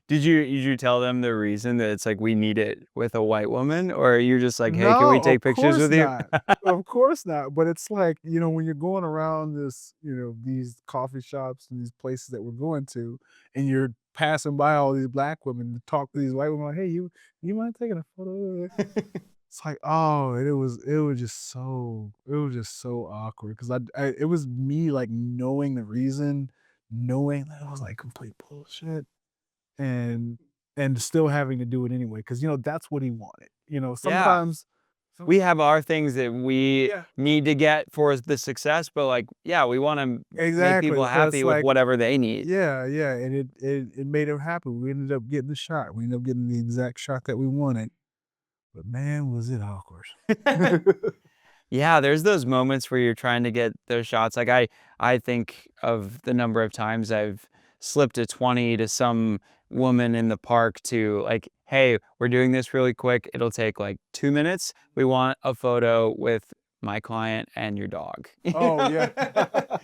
Did you tell them the reason that it's like, "We need it with a white woman," or you're just like, "Hey, can we No, take of pictures course with you?" not. Of course not. But it's like, when you're going around these coffee shops and these places that we're going to, and you're passing by all these black women to talk to these white women, like, "Hey, you mind taking a photo?" It's like, oh, and it was just so awkward because it was me like knowing the reason, knowing that it was like complete bullshit, and still having to do it anyway because that's what he wanted. Yeah. Sometimes, some We have our things that we yeah, need to get for the success, but, like, yeah, we wanna make exactly. people So it's happy with like, whatever they need. yeah, yeah, and it made him happy. We ended up getting the shot. We ended up getting the exact shot that we wanted. But man, was it awkward. Yeah, there's those moments where you're trying to get those shots. Like I think of the number of times I've slipped a 20 to some woman in the park to like, "Hey, we're doing this really quick. It'll take like 2 minutes. We want a photo with my client and your dog." You Oh know? yeah.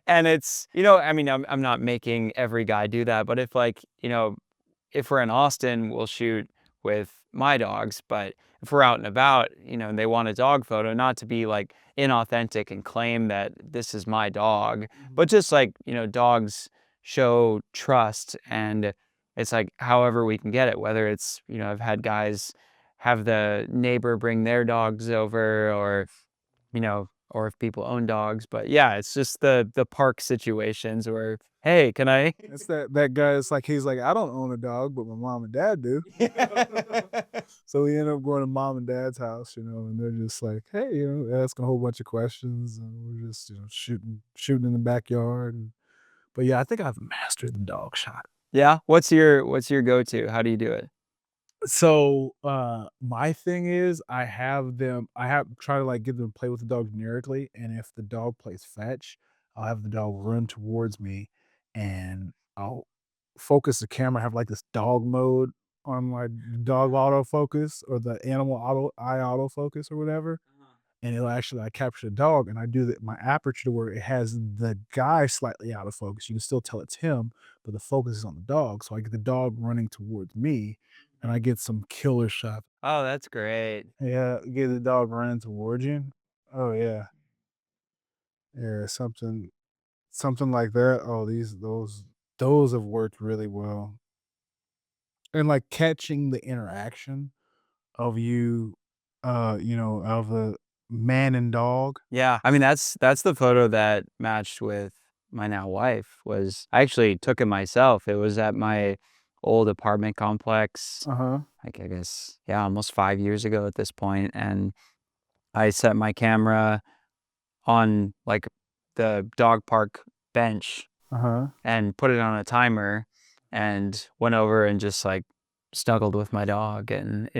And it's, I mean, I'm not making every guy do that, but if like, if we're in Austin, we'll shoot with my dogs, but if we're out and about, and they want a dog photo, not to be like inauthentic and claim that this is my dog, Mhm. but just like, dogs show trust and it's like however we can get it, whether it's, I've had guys have the neighbor bring their dogs over or, or if people own dogs, but yeah, it's just the park situations where, "Hey, can I?" It's that guy, it's like, he's like, "I don't own a dog, but my mom and dad do." So we end up going to mom and dad's house, and they're just like, "Hey," asking a whole bunch of questions, and we're just, shooting in the backyard, but yeah, I think I've mastered the dog shot. Yeah? What's your go-to? How do you do it? So, my thing is I have try to, like, get them to play with the dog generically, and if the dog plays fetch, I'll have the dog run towards me, and I'll focus the camera, have, like, this dog mode on my dog autofocus or the animal autofocus or whatever, and it'll actually, like, capture the dog, and I do my aperture to where it has the guy slightly out of focus. You can still tell it's him, but the focus is on the dog, so I get the dog running towards me, and I get some killer shot. Oh, that's great. Yeah, get the dog running towards you. Oh, yeah. Yeah, something like that. Oh, those have worked really well. And, like, catching the interaction of of a man and dog. Yeah, I mean, that's the photo that matched with my now wife. Was I actually took it myself. It was at my old apartment complex, Uh-huh, like, I guess, yeah, almost 5 years ago at this point, and I set my camera on, like, the dog park bench uh-huh. and put it on a timer and went over and just, like, snuggled with my dog, and,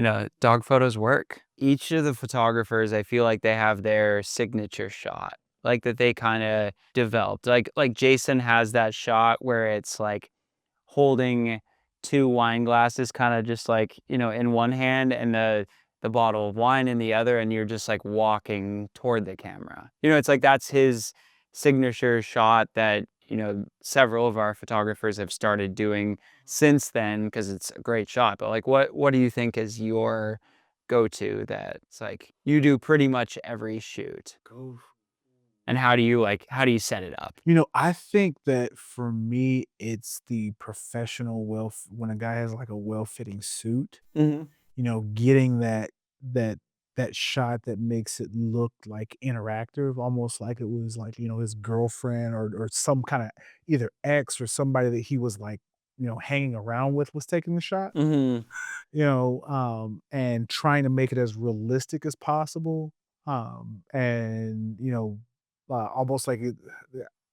dog photos work. Each of the photographers, I feel like they have their signature shot, like, that they kinda developed. Like, Jason has that shot where it's, like, holding 2 wine glasses kinda just, like, in one hand and the bottle of wine in the other, and you're just, like, walking toward the camera. It's like that's his signature shot that, several of our photographers have started doing since then because it's a great shot. But, like, what do you think is your go-to that's, like, you do pretty much every shoot? Go And how do you set it up? I think that for me, it's the professional when a guy has, like, a well-fitting suit, Mhm. getting that that shot that makes it look, like, interactive, almost like it was, like, his girlfriend or some kinda either ex or somebody that he was, like, hanging around with was taking the shot. Mhm. And trying to make it as realistic as possible. And almost like it.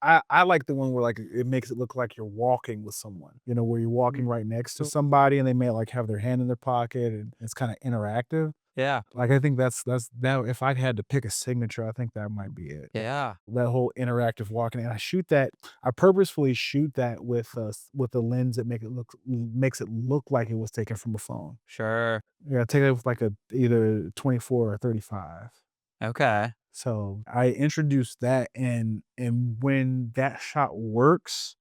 I like the one where like it makes it look like you're walking with someone. Where you're walking right next to somebody and they may like have their hand in their pocket and it's kind of interactive. Yeah. Like I think that's that. If I had to pick a signature, I think that might be it. Yeah. That whole interactive walking, and I purposefully shoot that with a lens that makes it look like it was taken from a phone. Sure. Yeah, take it with like a either 24 or 35. Okay. So, I introduced that and when that shot works,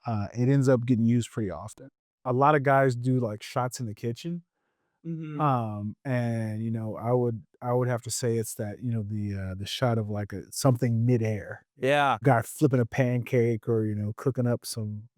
it ends up getting used pretty often. A lot of guys do, like, shots in the kitchen. Mhm. And, I would have to say it's that, the shot of like something midair. Yeah. Guy flipping a pancake or, cooking up some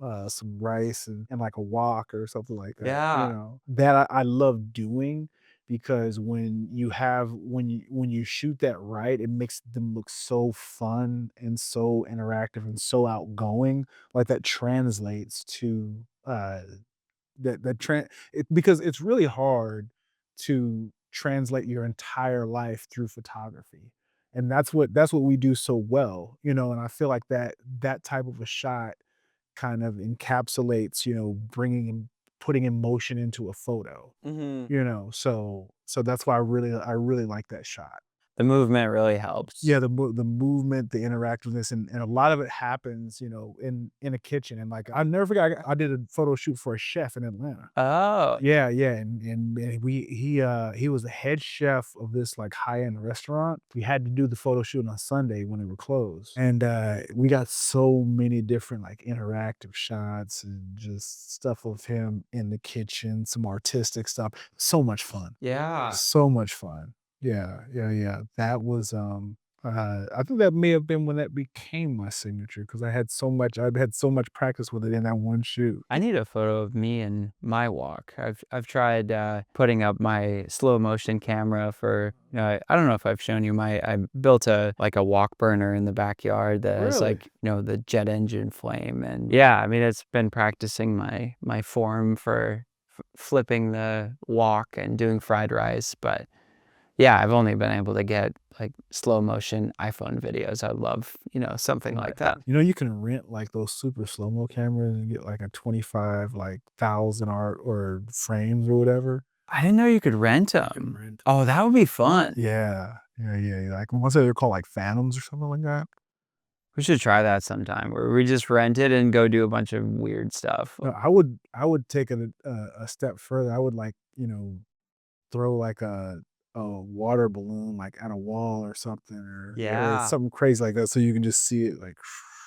rice and like a wok or something like that. Yeah. That I love doing because when you shoot that right, it makes them look so fun and so interactive and so outgoing. Like that translates to that tran it because it's really hard to translate your entire life through photography, and that's what we do so well, and I feel like that type of a shot kind of encapsulates, bringing putting emotion into a photo, Mhm. so that's why I really like that shot. The movement really helps. Yeah, the movement, the interactiveness, and a lot of it happens, in a kitchen, and, like, I'll never forget, I did a photo shoot for a chef in Atlanta. Oh, Yeah, yeah, and he was the head chef of this, like, high-end restaurant. We had to do the photo shoot on Sunday when they were closed, and, we got so many different, like, interactive shots and just stuff of him in the kitchen, some artistic stuff. So much fun. yeah. So much fun. Yeah, yeah, yeah. That was, I think that may have been when that became my signature because I'd had so much practice with it in that one shoot. I need a photo of me and my walk. I've tried, putting up my slow motion camera for, I don't know if I've shown you I built like a walk burner in the backyard that has Really? like, the jet engine flame, and yeah, I mean, it's been practicing my form for flipping the walk and doing fried rice, but yeah, I've only been able to get like slow motion iPhone videos. I love, something Right. like that. You can rent, like, those super slow-mo cameras and get, like, a 25, like, 1,000 art or frames or whatever. I didn't know you could rent You can them. rent. Oh, that would be fun. Yeah. Yeah, yeah, yeah, like, what's they're called, like, Phantoms or something like that? We should try that sometime where we just rent it and go do a bunch of weird stuff. No, I would take it a step further. I would, like, throw, like, a water balloon, like, at a wall or something or Yeah, something crazy like that so you can just see it, like,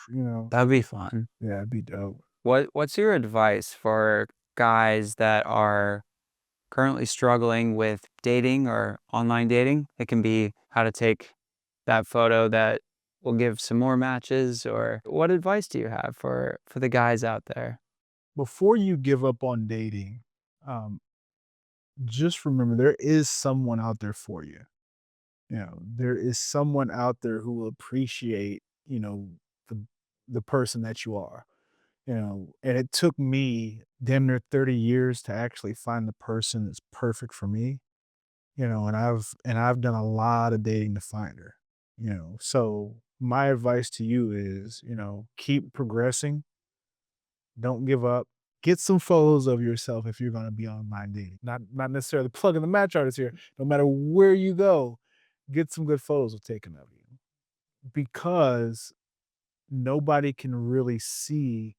you know? that'd be fun. Yeah, it'd be dope. What's your advice for guys that are currently struggling with dating or online dating? It can be how to take that photo that will give some more matches, or what advice do you have for the guys out there? Before you give up on dating, um, just remember there is someone out there for you. There is someone out there who will appreciate, the the person that you are. And it took me damn near 30 years to actually find the person that's perfect for me, and I've done a lot of dating to find her. So my advice to you is, keep progressing, don't give up. Get some photos of yourself if you're gonna be online dating. Not necessarily plugging the match artist here. No matter where you go, get some good photos of taken of you. Because nobody can really see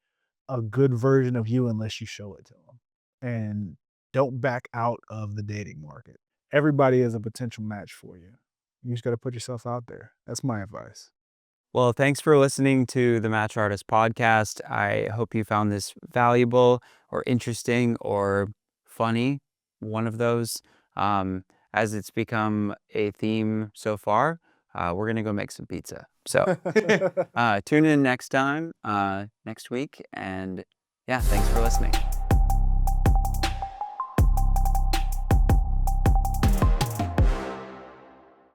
a good version of you unless you show it to them. And don't back out of the dating market. Everybody is a potential match for you. You just gotta put yourself out there. That's my advice. Well, thanks for listening to the Match Artist podcast. I hope you found this valuable or interesting or funny, one of those. Um, as it's become a theme so far, we're going to go make some pizza. So tune in next time, next week. And yeah, thanks for listening.